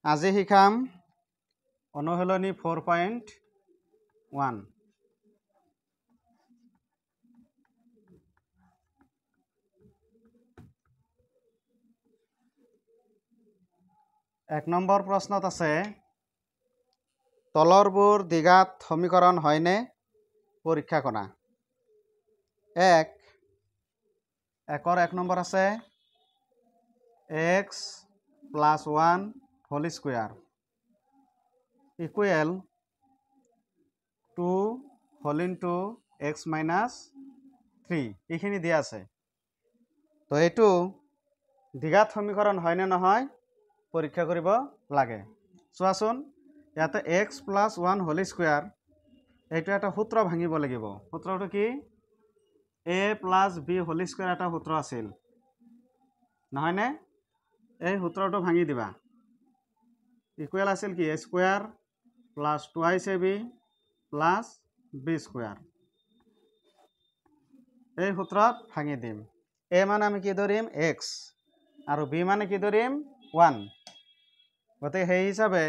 আজি শিকাম অনুশীলনী 4.1 এক নম্বৰ প্ৰশ্নত আছে তলৰবোৰ দ্বিঘাত সমীকৰণ হয়নে পৰীক্ষা কৰা একৰ এক নম্বৰ আছে x + 1 whole square equal 2 whole into x - 3 এইখিনি দিয়া আছে তো এইটো দ্বিঘাত সমীকৰণ হয়নে নহয় পৰীক্ষা কৰিব লাগে চোৱাচোন ইয়াতে x + 1 হোল স্কয়াৰ এইটো এটা সূত্ৰ ভাঙিব লাগিব সূত্ৰটো কি a + b হোল স্কয়াৰ এটা সূত্ৰ আছিল নহয়নে এই সূত্ৰটো ভাঙি দিবা ইকুয়াল আছিল কি a square plus 2ab plus b square এই সূত্ৰত ভাঙি দিম a মানে আমি কি ধৰিম x আৰু b মানে কি ধৰিম 1 গতে সেই হিচাপে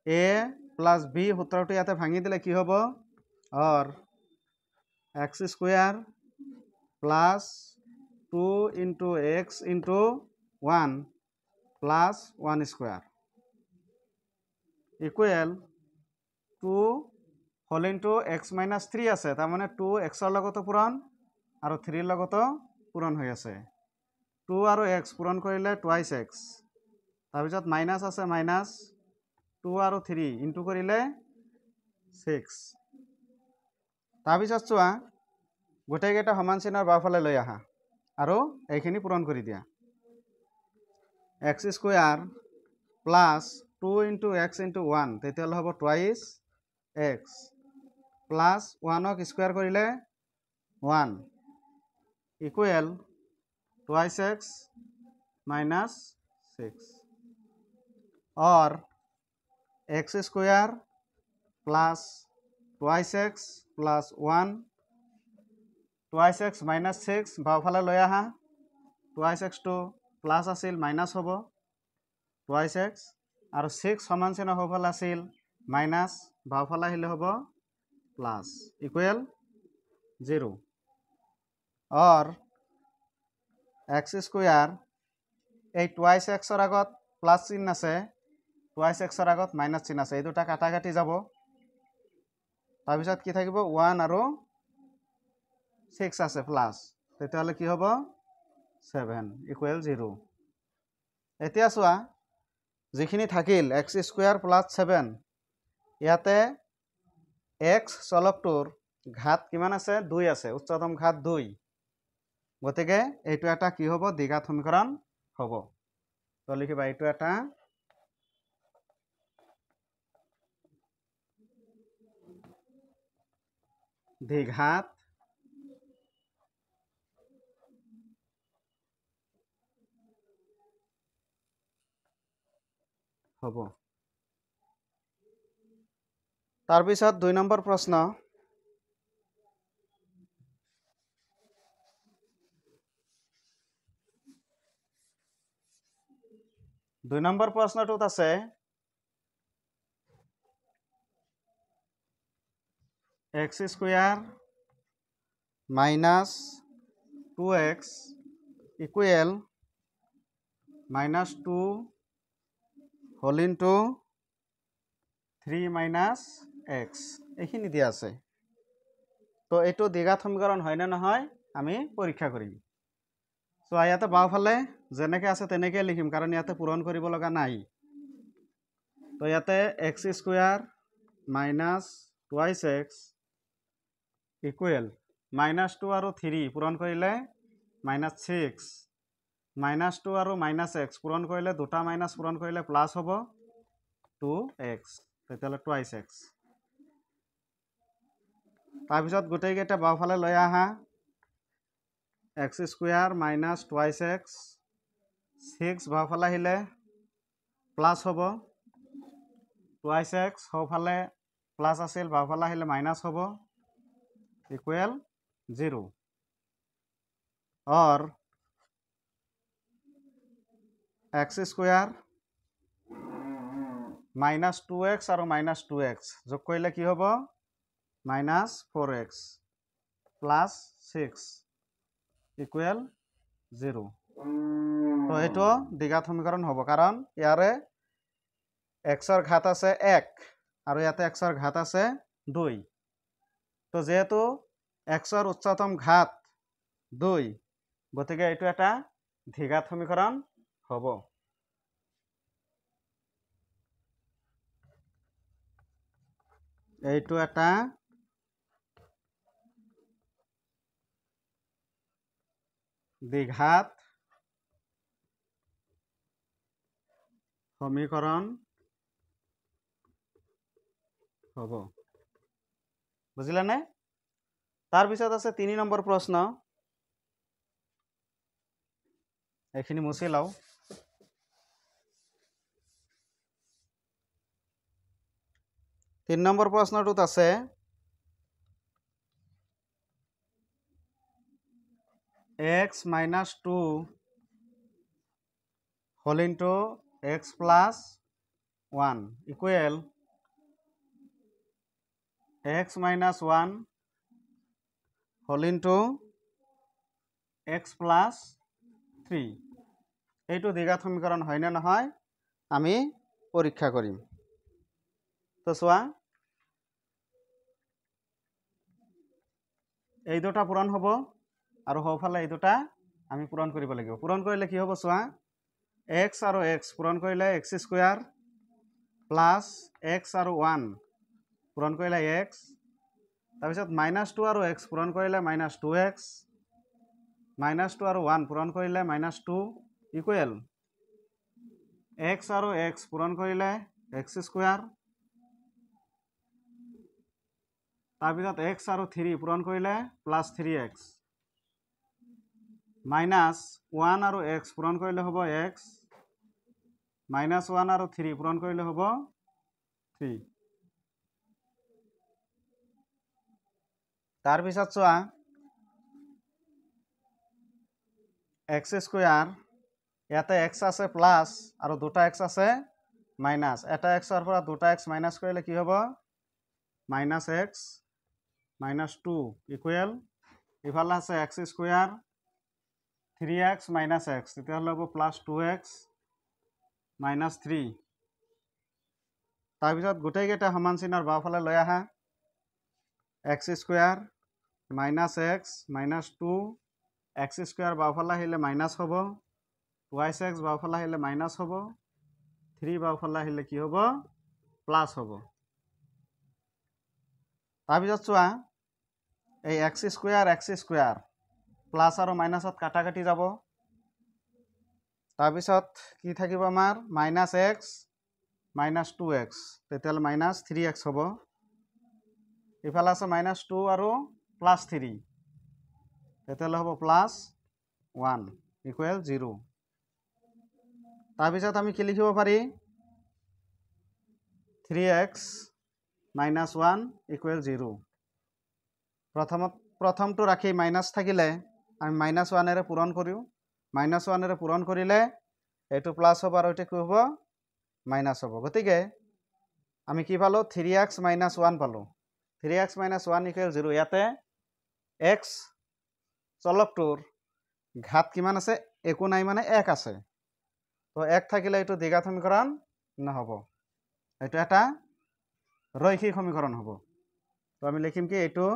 a প্লাস b সূত্ৰটো ইয়াতে ভাঙি দিলে কি হ'ব और x square plus 2 into x into 1 plus 1 square equal 2 whole into x minus 3 আছে তাৰ মানে 2 x ৰ লগতো পূৰণ আৰু 3 ৰ লগতো পূৰণ হৈ আছে 2 আৰু x পূৰণ কৰিলে twice x তাৰ পিছত মাইনাস আছে মাইনাস 2 আৰু 3 ইনটু কৰিলে 6 তাৰ পিছত চোৱা গোটেইকেইটা সমান চিনৰ বাওঁফালে লৈ আহা আৰু এইখিনি পূৰণ কৰি দিয়া x square plus 2 into x into 1 তেতিয়াহ'লে হ'ব twice x প্লাস 1 ক স্কয়ার কৰিলে 1 ইকুয়াল twice x minus 6 और x square plus twice x plus 1 twice x minus 6 বাওঁফালে লৈ আহা twice x to প্লাস আছিল মাইনাস হ'ব twice x আৰু 6 সমান চিহ্ন হ'ফালে আছিল মাইনাস বাওঁফালে আহিলে হ'ব প্লাস ইকুয়াল 0 और x স্কয়ার এই twice x ৰ আগত প্লাস চিহ্ন আছে twice x ৰ আগত মাইনাস চিহ্ন আছে এই দুটা কাটা কাটি যাব তাৰ পিছত কি থাকিব 1 আৰু 6 আছে প্লাস তেতিয়াহ'লে কি হ'ব 7 ইকুয়াল 0 এতিয়া চোৱা যিখিনি থাকিল x স্কয়াৰ প্লাস 7 ইয়াতে x চলকটোৰ ঘাত কিমান আছে 2 আছে উচ্চতম ঘাত 2 গতিকে এইটো এটা কি হ'ব দ্বিঘাত সমীকৰণ হ'ব তো লিখিবা এইটো এটা দ্বিঘাত হ'ব তাৰপিছত 2 নম্বৰ প্ৰশ্ন 2 নম্বৰ প্ৰশ্নটোত আছে x square minus 2x equal minus 2 whole into 3 minus x এইখিনি দিয়া আছে তো এইটো দ্বিঘাত সমীকৰণ হয় না নহয় আমি পৰীক্ষা কৰিম সো ইয়াতে বাওঁফালে যেনেকৈ আছে তেনেকৈ লিখিম কাৰণ ইয়াতে পূৰণ কৰিব লগা নাই তো ইয়াতে x square minus twice x equal minus 2 আৰু 3 পূৰণ কৰিলে minus 6 minus 2 আৰু minus x পূৰণ কৰিলে দুটা মাইনাস পূৰণ কৰিলে প্লাস হ'ব 2x তেতিয়াহ'লে twice x তাৰপিছত গোটেইকেইটা বাওঁফালে লৈ আহা x square minus twice x 6 বাওঁফালে আহিলে প্লাস হ'ব twice x সোঁফালে প্লাস আছিল বাওঁফালে আহিলে মাইনাস হ'ব इक्वल 0 और x स्क्वायर -2x আৰু -2x যোগ কৰিলে কি হ'ব -4x প্লাছ 6 ইকুৱেল 0 তো এইটো দ্বিঘাত সমীকৰণ হ'ব কাৰণ ইয়াৰে xৰ ঘাত আছে 1 আৰু ইয়াতে xৰ ঘাত আছে 2 তো যেহেতু xৰ উচ্চতম ঘাত 2 গতিকে এইটো এটা দ্বিঘাত সমীকৰণ হ'ব এইটো এটা দ্বিঘাত সমীকৰণ হ'ব বুজিলানে তাৰপিছত আছে 3 নম্বৰ প্ৰশ্ন এইখিনি মুছি লও 3 নম্বৰ প্ৰশ্নটোত আছে x - 2 whole into x plus 1 equal x minus 1 whole into x plus 3 এইটো দ্বিঘাত সমীকৰণ হয় না নহয় আমি পৰীক্ষা কৰিম তো চোৱা এই দুটা পূৰণ হ'ব আৰু হওফালে এই দুটা আমি পূৰণ কৰিব লাগিব পূৰণ কৰিলে কি হ'ব চোৱা x আৰু x পূৰণ কৰিলে x² প্লাছ x আৰু 1 পূৰণ কৰিলে x তাৰপিছত -2 আৰু x পূৰণ কৰিলে -2x -2 আৰু 1 পূৰণ কৰিলে -2 ইকুৱেল x আৰু x পূৰণ কৰিলে x² তাৰপিছত x আৰু 3 পূৰণ কৰিলে +3x -1 আৰু x পূৰণ কৰিলে হ'ব x -1 আৰু 3 পূৰণ কৰিলে হ'ব 3 তাৰপিছত চোৱা x² ইয়াতে x আছে প্লাস আৰু দুটা x আছে মাইনাস এটা x ৰ পৰা দুটা x মাইনাস কৰিলে কি হ'ব -x -2 ইকুৱেল ইফালে আছে x² 3x - x তেতিয়াহ'লে হ'ব +2x -3 তাৰপিছত গোটেইকেইটা সমান চিহ্নৰ বাওঁফালে লৈ আহা x² -x -2 x² বাওঁফালে আহিলে মাইনাস হ'ব 2x বাওঁফালে আহিলে মাইনাস হ'ব 3 বাওঁফালে আহিলে কি হ'ব প্লাস হ'ব তাৰপিছত চোৱা এই x² প্লাস আৰু মাইনাসত কাটাকাটি যাব তাৰপিছত কি থাকিব আমাৰ -x -2x তেতিয়াহ'লে -3x হ'ব ইফালে আছে -2 আৰু +3 তেতিয়াহ'লে হ'ব +1 ইকুৱেল 0 তাৰপিছত আমি কি লিখিব পাৰি 3x -1 ইকুৱেল 0 প্ৰথমটো ৰাখি মাইনাস থাকিলে আমি -1 এৰে পূৰণ কৰিও -1 এৰে পূৰণ কৰিলে এইটো প্লাস হ'ব আৰু এইটো কি হ'ব মাইনাস হ'ব গতিকে আমি কি পালো 3x - 1 পালো 3x - 1 ইকুৱেল 0 ইয়াতে x চলকটোৰ ঘাত কিমান আছে একো নাই মানে 1 আছে তো 1 থাকিলে এইটো দ্বিঘাত সমীকৰণ নহ'ব এইটো এটা রৈখিক সমীকরণ হব তো আমি লিখিম কি এইটো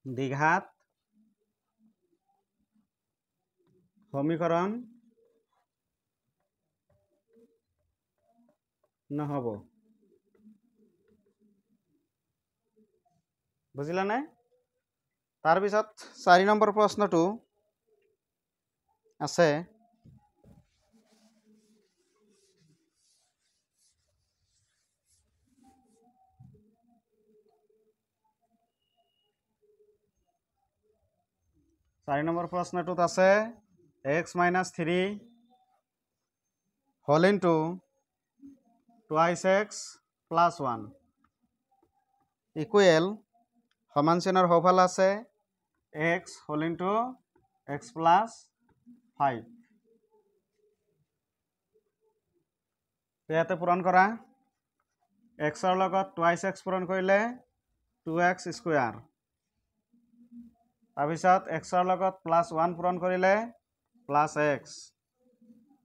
দ্বিঘাত সমীকরণ নহব বুঝিলা না তার পিছত 4 নম্বৰ প্ৰশ্নটো আছে প্ৰশ্নটোত আছে x - 3 whole into twice x plus 1 equal সমান চিহ্নৰ হওফালে আছে x whole into x plus 5 ইয়াতে পূৰণ কৰা এক্সৰ লগত টুৱাইছ এক্স পূৰণ কৰিলে 2x স্কুৱেৰ তাৰপিছত এক্সৰ লগত +1 পূৰণ কৰিলে +x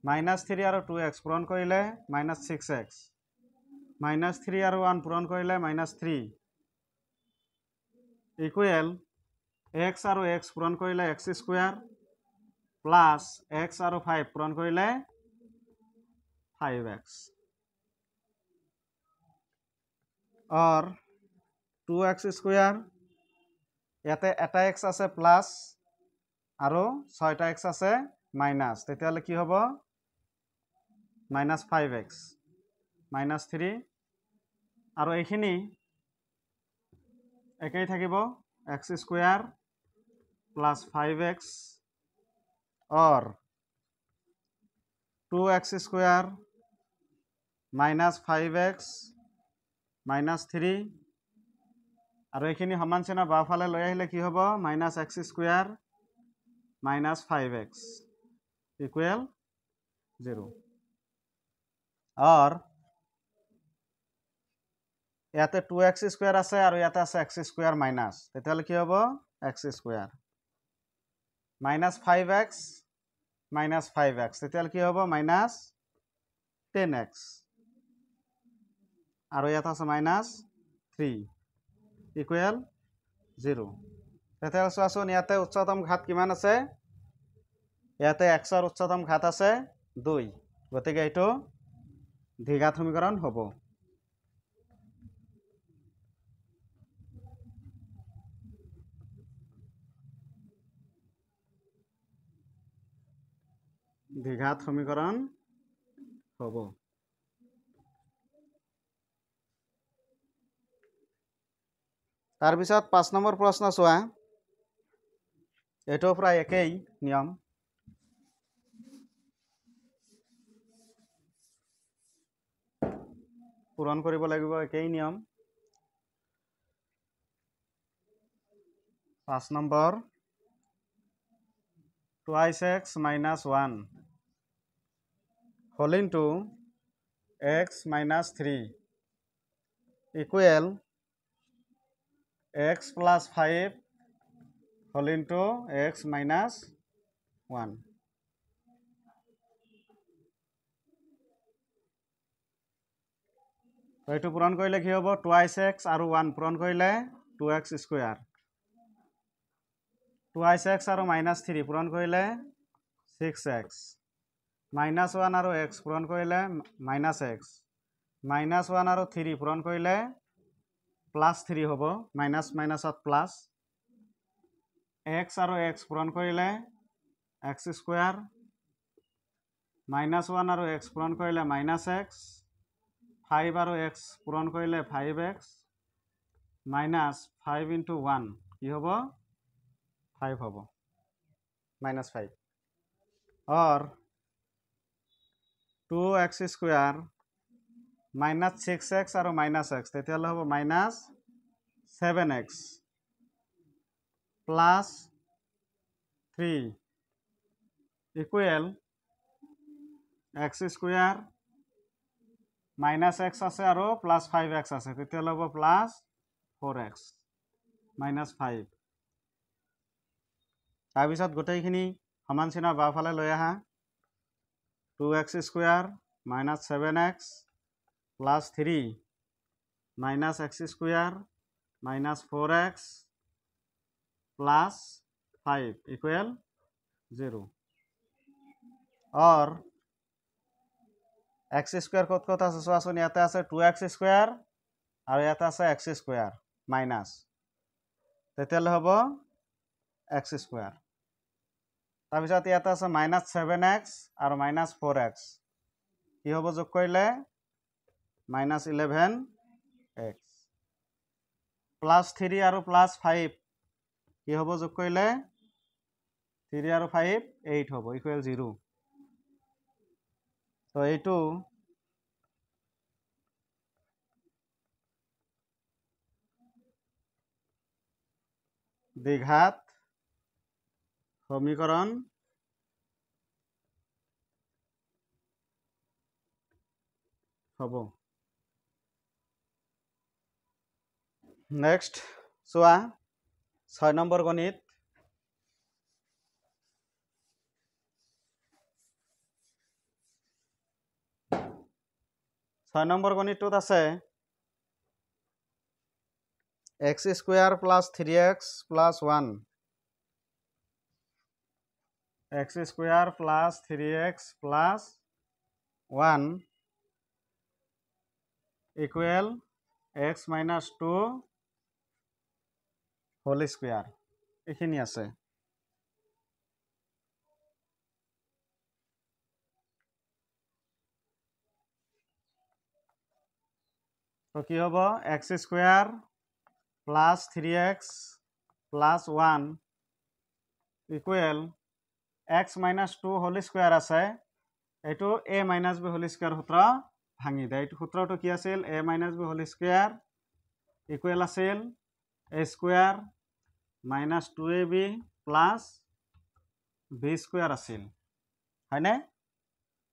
-3 আৰু 2x পূৰণ কৰিলে -6x -3 আৰু 1 পূৰণ কৰিলে -3 ইকুৱেল x আৰু x পূৰণ কৰিলে x স্কুৱেৰ প্লাছ x আৰু 5 পূৰণ কৰিলে 5x और 2x স্কুৱেৰ ইয়াতে এটা x আছে প্লাছ আৰু 6টা x আছে মাইনাছ তেতিয়াহ'লে কি হ'ব -5x -3 আৰু এইখিনি একেই থাকিব x স্কুৱেৰ প্লাছ 5x और 2x স্কুৱেৰ -5x -3 আৰু এইখিনি সমান চিহ্ন বাওঁফালে লৈ আহিলে কি হ'ব -x স্কুৱেৰ -5x ইকুৱেল 0 और ইয়াতে 2x স্কুৱেৰ আছে আৰু ইয়াতে আছে x স্কুৱেৰ মাইনাছ তেতিয়াহ'লে কি হ'ব x স্কুৱেৰ -5x -5x তেতিয়াহ'লে কি হ'ব -10x আৰু ইয়াত আছে -3 ইকুৱেল 0 তেতিয়াহ'লে চোৱাচোন ইয়াতে উচ্চতম ঘাত কিমান আছে ইয়াতে xৰ উচ্চতম ঘাত আছে 2 গতিকে এইটো দ্বিঘাত সমীকৰণ হ'ব দ্বিঘাত সমীকৰণ হ'ব তাৰপিছত 5 নম্বৰ প্ৰশ্ন চোৱা এইটো প্ৰায় একেই নিয়ম পূৰণ কৰিব লাগিব একেই নিয়ম 5 number twice x minus 1 whole into x minus 3 equal x plus 5 whole into x minus 1 তো এইটো পূৰণ কৰিলে কি হ'ব twice x আৰু 1 পূৰণ কৰিলে 2x স্কুৱেৰ twice x আৰু -3 পূৰণ কৰিলে 6x -1 আৰু x পূৰণ কৰিলে -x -1 আৰু 3 পূৰণ কৰিলে +3 হ'ব মাইনাছ মাইনাছত প্লাছ x আৰু x পূৰণ কৰিলে x স্কুৱেৰ -1 আৰু x পূৰণ কৰিলে -x 5 আৰু x পূৰণ কৰিলে 5x -5 × 1 কি হ'ব 5 হ'ব -5 और 2x স্কুৱেৰ -6x আৰু -x তেতিয়াহ'লে হ'ব -7x plus 3 equal x square -x আছে আৰু +5x আছে তেতিয়াহ'লে হ'ব +4x -5 তাৰপিছত গোটেইখিনি সমান চিহ্ন বাওঁফালে লৈ আহা 2x square -7x +3 -x square -4x +5 equal 0 और x স্কুৱেৰ ক'ত ক'ত আছে চোৱাচোন ইয়াতে আছে 2x স্কুৱেৰ আৰু ইয়াতে আছে x স্কুৱেৰ মাইনাছ তেতিয়াহ'লে হ'ব x স্কুৱেৰ তাৰপিছত ইয়াতে আছে -7x আৰু -4x কি হ'ব যোগ কৰিলে -11x +3 আৰু +5 কি হ'ব যোগ কৰিলে 3 আৰু 5 8 হ'ব ইকুৱেল 0 তো এইটো দ্বিঘাত সমীকৰণ হ'ব নেক্সট চোৱা 6 নম্বৰ গণিত 6 নম্বৰ গণিতটোত আছে x square plus 3x plus 1 x square plus 3x plus 1 equal x minus 2 whole square এখানে আছে তো কি হবে x square plus 3x plus 1 equal x minus 2 whole square আছে এটো a minus b whole square সূত্র ভাঙি দেয় এটো সূত্রটো কি আছিল a minus b whole square equal আছিল a square minus 2ab plus b square আছিল হয়নে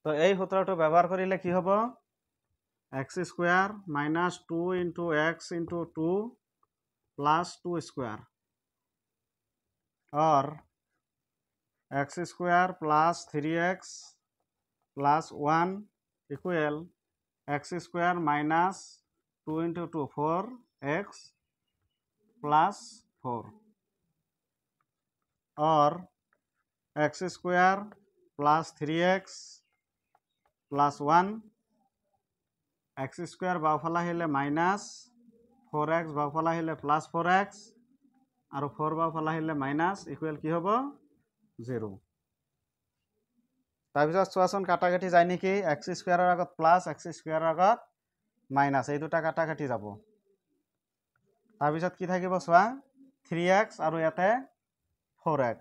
তো এই সূত্রটো ব্যবহার করিলে কি হবে x square minus 2 into x into 2 plus 2 square or x square plus 3x plus 1 equal x square minus 2 into 2 4x plus 4 or x square plus 3x plus 1 x square বাওফালে আহিলে minus 4x বাওফালে আহিলে plus 4x আৰু 4 বাওফালে আহিলে minus equal কি হ'ব 0 তাৰপিছত চোৱাচোন কাটাকাটি যায় নেকি x স্কয়াৰৰ আগত প্লাস x স্কয়াৰৰ আগত মাইনাস এই দুটা কাটাকাটি যাব তাৰপিছত কি থাকিব চোৱা 3x আৰু ইয়াতে 4x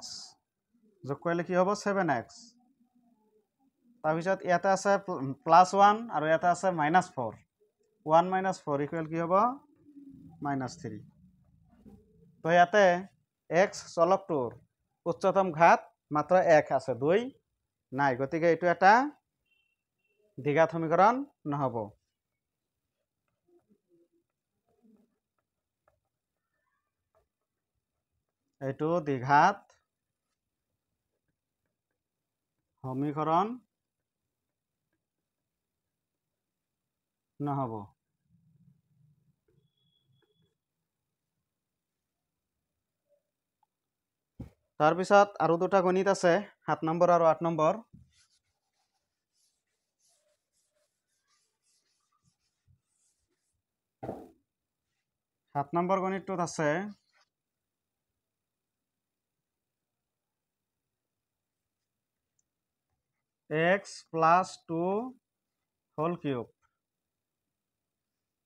যোগ কৰিলে কি হ'ব 7x তাৰপিছত ইয়াতে আছে +1 আৰু ইয়াতে আছে -4 1 - 4 ইকুয়াল কি হ'ব -3 তো ইয়াতে x চলকটোৰ উচ্চতম ঘাত মাত্ৰ 1 আছে 2 নাই গতিকে এটো এটা দ্বিঘাত সমীকৰণ নহব এটো দ্বিঘাত সমীকৰণ নহব তাৰ পিছত আৰু দুটা গণিত আছে 7 নম্বৰ আৰু 8 নম্বৰ 7 নম্বৰ গণিতটোত আছে x plus 2 whole cube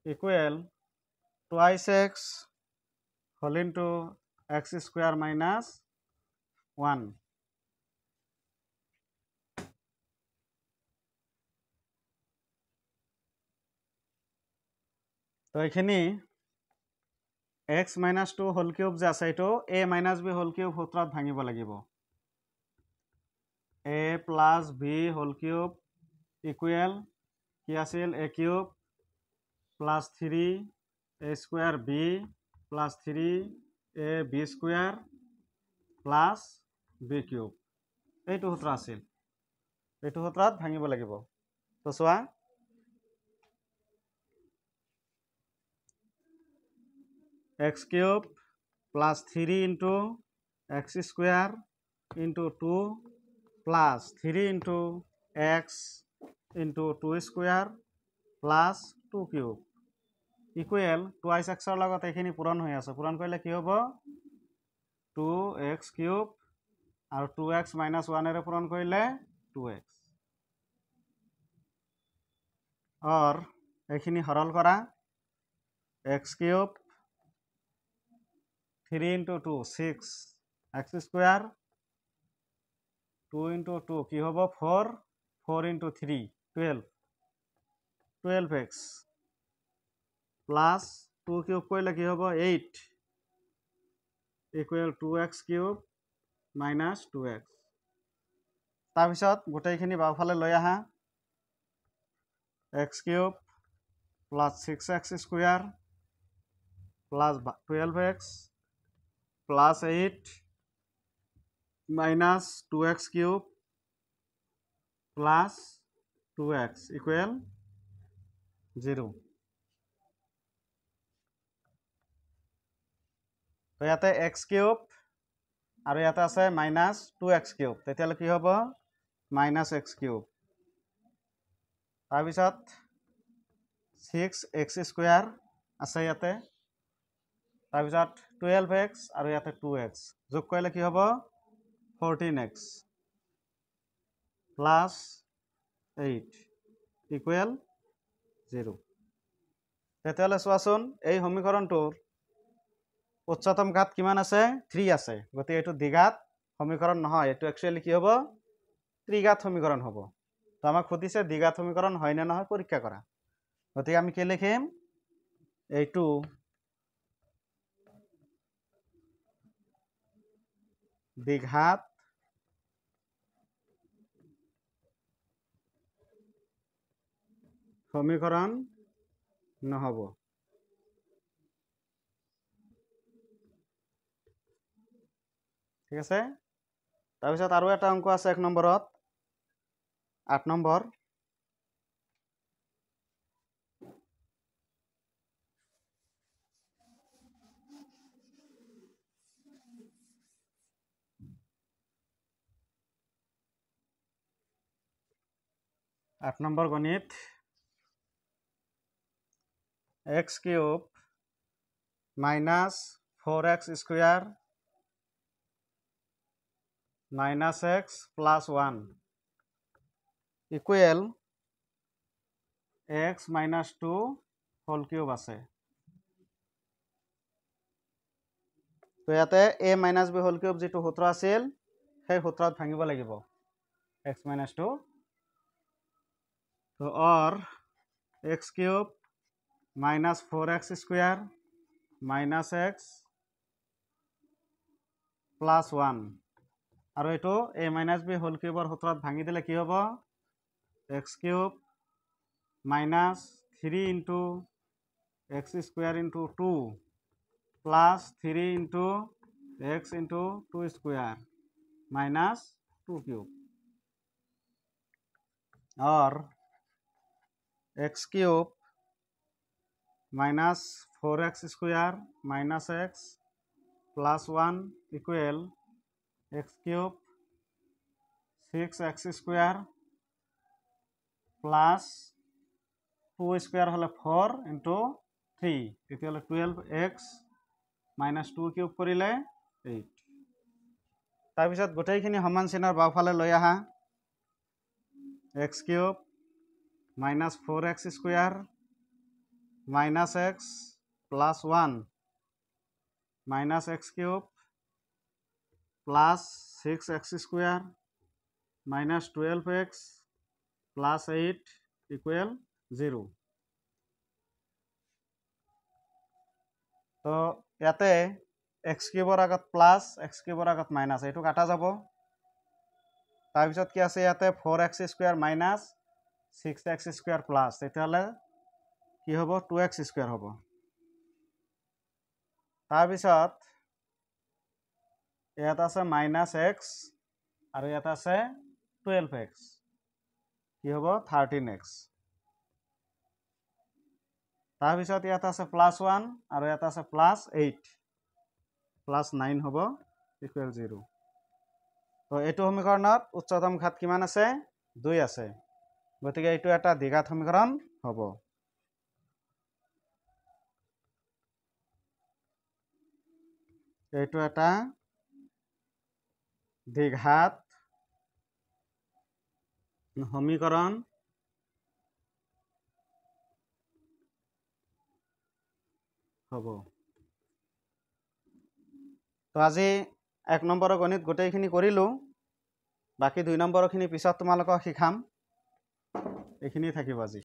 equal twice x whole into x square minus 1 তো এখানে x minus 2 whole cube যে আছে এটো a minus b whole cube সূত্ৰত ভাঙিব লাগিব a plus b whole cube equal কি আছিল a cube plus 3 a square b plus 3 a b square plus b cube এইটো সূত্ৰ আছিল এইটো সূত্ৰত ভাঙিব লাগিব তো চোৱা x cube plus 3 into x square into 2 plus 3 into x into 2 square plus 2 cube equal twice x ৰ লগত এখিনি পূৰণ হৈ আছে পূৰণ কৰিলে কি হ'ব 2x cube আৰু 2x minus 1 এৰে পূৰণ কৰিলে 2x or এখিনি হৰল কৰা x cube 3 into 2 6 x square 2 into 2 কি হ'ব 4 4 into 3 12 12x plus 2 cube কৰিলে কি হ'ব 8 equal 2x cube minus 2x তাৰপিছত গোটেইখিনি বাওফালে লৈ আহা x cube plus 6x square plus 12x plus 8 minus 2x cube plus 2x equal 0। তো ইয়াতে x কিউব আৰু ইয়াতে আছে মাইনাস 2x কিউব, তেতিয়াহ'লে কি হ'ব মাইনাস x কিউব, তাৰপিছত 6x স্কোয়াৰ আছে ইয়াতে, তাৰপিছত 12x আৰু ইয়াতে 2x যোগ কৰিলে কি হ'ব 14x প্লাস 8 ইকুৱেল 0। তেতিয়াহ'লে চোৱাচোন এই সমীকৰণটোৰ উচ্চতম ঘাত কিমান আছে 3 আছে, গতিকে এইটো দ্বিঘাত সমীকৰণ নহয়, এইটো একচুৱেলি কি হ'ব ত্ৰিঘাত সমীকৰণ হ'ব। তো আমাক সুধিছে দ্বিঘাত সমীকৰণ হয় নে নহয় পৰীক্ষা কৰা, গতিকে আমি কি লিখিম এইটো দ্বিঘাত সমীকৰণ নহ'ব। ঠিক আছে, তাৰপিছত আৰু এটা অংক আছে 1 নম্বৰত 8 নম্বৰ। आठ नम्बर गणित x cube minus 4x square minus x plus 1 equal x minus 2 whole cube আছে। তো ইয়াতে a minus b whole cube যেটো সূত্র আছিল সেই সূত্ৰত ভাঙিব লাগিব x माइनास 2। तो और x cube minus 4x square minus x plus 1 और ये a माइनास b होल किউবৰ সূত্ৰত ভাঙি দিলে কি হ'ব x cube minus 3 into x square into 2 plus 3 into x into 2 square minus 2 cube और x cube minus 4x square minus x plus 1 equal x cube 6x square plus 2 square हले 4 into 3 तेतियाले 12x minus 2 किউब करिले 8। तार पिছত गोटेइखिनि समान चिन्हर बाওফালে লৈ আহা x cube minus 4x square minus x plus 1 minus x cube plus 6x square minus 12x plus 8 equal 0। तो याते x किউবৰ আগত plus x किউবৰ আগত माइनास এইটো কাটা যাব। তাৰ পিছত কি আছে ইয়াতে 4x square minus 6x square plus তেতিয়ালে কি হ'ব 2x স্কয়াৰ হ'ব। তাৰ পিছত ইয়াত আছে মাইনাস x আৰু ইয়াত আছে 12x কি হ'ব 13x। তাৰ পিছত ইয়াত আছে প্লাস 1 আৰু ইয়াত আছে প্লাস 8 প্লাস 9 হ'ব ইকুৱেল 0। তো এইটো সমীকৰণত উচ্চতম ঘাত কিমান আছে 2 আছে, গতিকে এইটো এটা দ্বিঘাত সমীকৰণ হ'ব। এইটো এটা দ্বিঘাত সমীকৰণ হ'ব। তো আজি 1 নম্বৰৰ গণিত গোটেইখিনি কৰিলোঁ, বাকি 2 নম্বৰখিনি পিছত তোমালোকক শিকাম। এইখিনি থাকিব আজি।